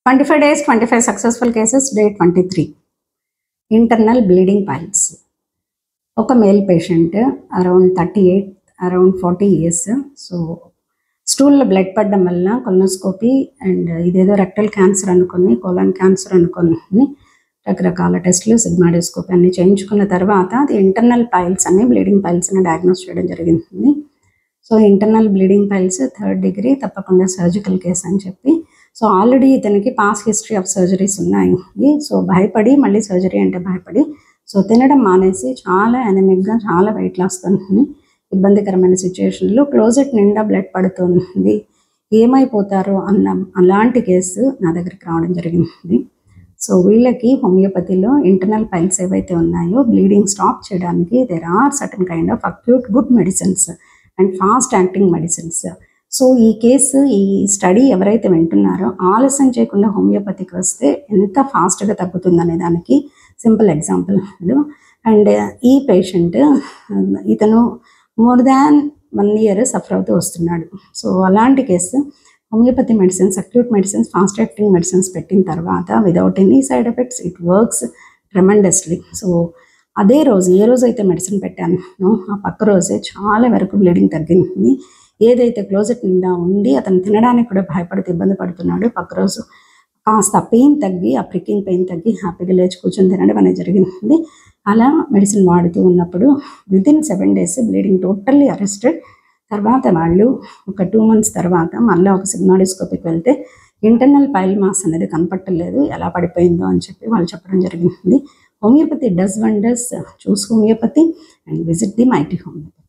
25 days, 25 successful cases, day 23. Internal bleeding piles. ఒక male patient around 38, around 40 years. So స్టూల్లో blood పడడం వల్ల colonoscopy and ఇదేదో rectal cancer అనుకుని, కోలన్ క్యాన్సర్ అనుకుని రకరకాల టెస్టులు, సిగ్మాడోస్కోపీ అన్నీ చేయించుకున్న తర్వాత అది ఇంటర్నల్ పైల్స్ అని, బ్లీడింగ్ పైల్స్ అని డయాగ్నోస్ చేయడం జరిగింది. So internal bleeding piles 3rd degree, తప్పకుండా సర్జికల్ కేస్ అని చెప్పి, సో ఆల్రెడీ ఇతనికి పాస్ట్ హిస్టరీ ఆఫ్ సర్జరీస్ ఉన్నాయి. సో భయపడి మళ్ళీ సర్జరీ అంటే భయపడి సో తినడం మానేసి చాలా ఎనమిక్గా, చాలా వెయిట్ లాస్ తోని ఇబ్బందికరమైన సిచ్యువేషన్లో క్లోజెట్ నిండా బ్లడ్ పడుతుంది, ఏమైపోతారో అన్న అలాంటి కేసు నా దగ్గరికి రావడం జరిగింది. సో వీళ్ళకి హోమియోపతిలో ఇంటర్నల్ పైల్స్ ఏవైతే ఉన్నాయో బ్లీడింగ్ స్టాప్ చేయడానికి there are certain kind of acute good medicines and fast acting medicines. So ఈ కేసు, ఈ స్టడీ ఎవరైతే వింటున్నారో ఆలస్యం చేయకుండా హోమియోపతికి వస్తే ఎంత ఫాస్ట్గా తగ్గుతుందనే దానికి సింపుల్ ఎగ్జాంపుల్. అండ్ ఈ పేషెంట్ ఇతను మోర్ దాన్ 1 year సఫర్ అవుతూ వస్తున్నాడు. సో అలాంటి case homeopathy medicines, acute medicines, fast acting medicines పెట్టిన తర్వాత without any side effects it works tremendously. So అదే రోజు, ఏ రోజు అయితే మెడిసిన్ పెట్టాను ఆ పక్క రోజే చాలా వరకు బ్లీడింగ్ తగ్గింది. ఏదైతే క్లోజెట్ నిండా ఉండి అతను తినడానికి కూడా భయపడుతూ ఇబ్బంది పడుతున్నాడు, పక్క రోజు కాస్త పెయిన్ తగ్గి, ఆ ప్రికింగ్ పెయిన్ తగ్గి హ్యాపీగా లేచి కూర్చొని తినడం అనేది జరిగింది. అలా మెడిసిన్ వాడుతూ ఉన్నప్పుడు within 7 days bleeding totally arrested. తర్వాత వాళ్ళు ఒక 2 months తర్వాత మళ్ళీ ఒక సిగ్మాడోస్కోపీకి వెళ్తే ఇంటర్నల్ పైల్ మాస్ అనేది కనపట్టలేదు, ఎలా పడిపోయిందో అని చెప్పి వాళ్ళు చెప్పడం జరిగింది. Homeopathy does wonders. Choose homeopathy and visit the mighty homeopathy.